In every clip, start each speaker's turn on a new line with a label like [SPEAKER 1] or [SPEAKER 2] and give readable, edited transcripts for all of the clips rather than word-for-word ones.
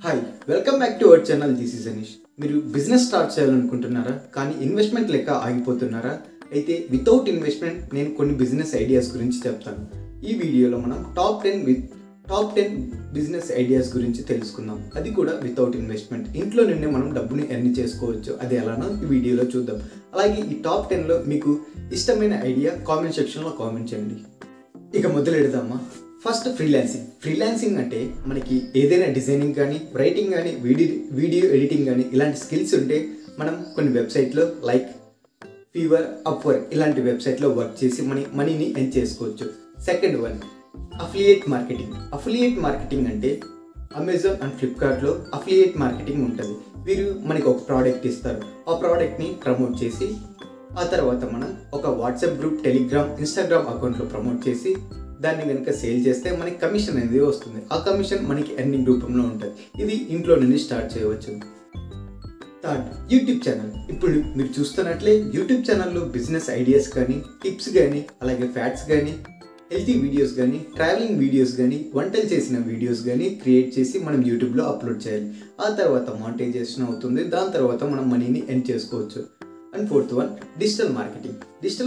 [SPEAKER 1] Hi welcome back to our channel. This is Anish. మీరు business start చేయాలనుకుంటున్నారా, కానీ investment లేక ఆగిపోతున్నారా? అయితే వితౌట్ ఇన్వెస్ట్మెంట్ నేను కొన్ని బిజినెస్ ఐడియాస్ గురించి చెప్తాను. ఈ వీడియోలో మనం టాప్ 10 బిజినెస్ ఐడియాస్ గురించి తెలుసుకుందాం. అది కూడా వితౌట్ ఇన్వెస్ట్మెంట్. ఇంట్లో నుండి మనం డబ్బుని ఎర్న్ చేసుకోవచ్చు. అది ఎలానో ఈ వీడియోలో చూద్దాం. అలాగే ఈ టాప్ 10లో మీకు ఇష్టమైన ఐడియా కామెంట్ సెక్షన్లో కామెంట్ చేయండి. ఇక మొదలెడదామా? ఫస్ట్ ఫ్రీలాన్సింగ్ అంటే మనకి ఏదైనా డిజైనింగ్ కానీ, రైటింగ్ కానీ, వీడియో ఎడిటింగ్ కానీ ఇలాంటి స్కిల్స్ ఉంటే మనం కొన్ని వెబ్సైట్లో లైక్ ఫీవర్, అప్వర్క్ ఇలాంటి వెబ్సైట్లో వర్క్ చేసి మనీని ఎర్న్ చేసుకోవచ్చు. సెకండ్ వన్ అఫిలియేట్ మార్కెటింగ్ అంటే అమెజాన్ అండ్ ఫ్లిప్కార్ట్లో అఫిలియేట్ మార్కెటింగ్ ఉంటుంది. వీరు మనకి ఒక ప్రోడక్ట్ ఇస్తారు. ఆ ప్రోడక్ట్ని ప్రమోట్ చేసి ఆ తర్వాత మనం ఒక వాట్సాప్ గ్రూప్, టెలిగ్రామ్, ఇన్స్టాగ్రామ్ అకౌంట్లో ప్రమోట్ చేసి దాన్ని కనుక సేల్ చేస్తే మనకి కమిషన్ అనేది వస్తుంది. ఆ కమిషన్ మనకి ఎర్నింగ్ రూపంలో ఉంటుంది. ఇది ఇంట్లో నుండి స్టార్ట్ చేయవచ్చు. Third, YouTube channel. ఇప్పుడు మీరు చూస్తున్నట్లే యూట్యూబ్ ఛానల్లో బిజినెస్ ఐడియాస్ కానీ, టిప్స్ కానీ, అలాగే ఫ్యాక్ట్స్ కానీ, హెల్తీ వీడియోస్ కానీ, ట్రావెలింగ్ వీడియోస్ కానీ, వంటలు చేసిన వీడియోస్ కానీ క్రియేట్ చేసి మనం యూట్యూబ్లో అప్లోడ్ చేయాలి. ఆ తర్వాత మానిటైజేషన్ అవుతుంది. దాని తర్వాత మనం మనీని ఎర్న్ చేసుకోవచ్చు. And fourth one, digital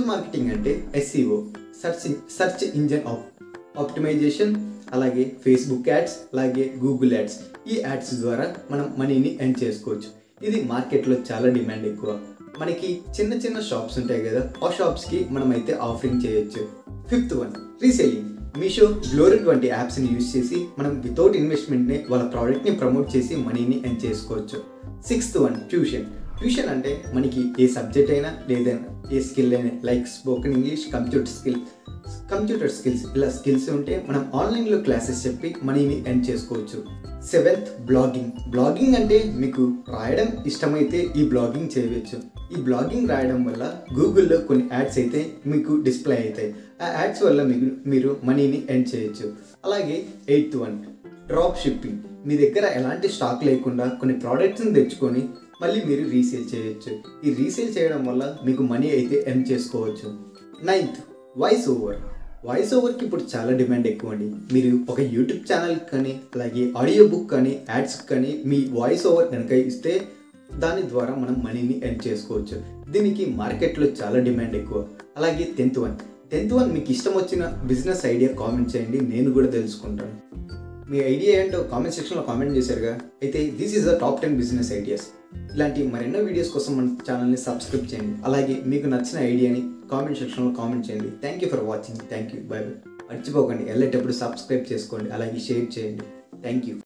[SPEAKER 1] marketing అంటే SEO, సర్చ్ ఇంజిన్ ఆప్టిమైజేషన్, అలాగే ఫేస్బుక్ యాడ్స్, అలాగే గూగుల్ యాడ్స్. ఈ యాడ్స్ ద్వారా మనం మనీని ఎర్న్ చేసుకోవచ్చు. ఇది మార్కెట్లో చాలా డిమాండ్ ఎక్కువ. మనకి చిన్న చిన్న షాప్స్ ఉంటాయి కదా, ఆ షాప్స్కి మనమైతే ఆఫరింగ్ చేయొచ్చు. Fifth one, reselling. మీషో, గ్లోరెట్ వంటి యాప్స్ని యూజ్ చేసి మనం వితౌట్ ఇన్వెస్ట్మెంట్ని వాళ్ళ ప్రోడక్ట్ని ప్రమోట్ చేసి మనీని ఎర్న్ చేసుకోవచ్చు. సిక్స్త్ వన్, ట్యూషన్ అంటే మనకి ఏ సబ్జెక్ట్ అయినా లేదైనా ఏ స్కిల్ అయినా like spoken English, computer skills ఇలా స్కిల్స్ ఉంటే మనం ఆన్లైన్లో క్లాసెస్ చెప్పి మనీని ఎర్న్ చేసుకోవచ్చు. సెవెంత్, బ్లాగింగ్ అంటే మీకు రాయడం ఇష్టమైతే ఈ బ్లాగింగ్ చేయవచ్చు. ఈ బ్లాగింగ్ రాయడం వల్ల గూగుల్లో కొన్ని యాడ్స్ అయితే మీకు డిస్ప్లే అవుతాయి. ఆ యాడ్స్ వల్ల మీరు మనీని ఎర్న్ చేయొచ్చు. అలాగే ఎయిత్ వన్, డ్రాప్ షిప్పింగ్. మీ దగ్గర ఎలాంటి స్టాక్ లేకుండా కొన్ని ప్రోడక్ట్స్ని తెచ్చుకొని మళ్ళీ మీరు రీసేల్ చేయొచ్చు. ఈ రీసేల్ చేయడం వల్ల మీకు మనీ అయితే ఎర్న్ చేసుకోవచ్చు. నైన్త్, వాయిస్ ఓవర్కి ఇప్పుడు చాలా డిమాండ్ ఎక్కువ అండి. మీరు ఒక యూట్యూబ్ ఛానల్కి కానీ, అలాగే ఆడియో బుక్ కానీ, యాడ్స్కి కానీ మీ వాయిస్ ఓవర్ కనుక ఇస్తే దాని ద్వారా మనం మనీని ఎర్న్ చేసుకోవచ్చు. దీనికి మార్కెట్లో చాలా డిమాండ్ ఎక్కువ. అలాగే టెన్త్ వన్ మీకు ఇష్టం వచ్చిన బిజినెస్ ఐడియా కామెంట్ చేయండి, నేను కూడా తెలుసుకుంటాను. మీ ఐడియా ఏంటో కామెంట్ సెక్షన్లో కామెంట్ చేశారుగా. అయితే this is the top 10 business ideas. ఇలాంటి మరెన్నో వీడియోస్ కోసం మన ఛానల్ని సబ్స్క్రైబ్ చేయండి. అలాగే మీకు నచ్చిన ఐడియాని కామెంట్ సెక్షన్లో కామెంట్ చేయండి. Thank you for watching. Thank you. By by. మర్చిపోకండి, వెళ్ళేటప్పుడు సబ్స్క్రైబ్ చేసుకోండి, అలాగే షేర్ చేయండి. Thank you.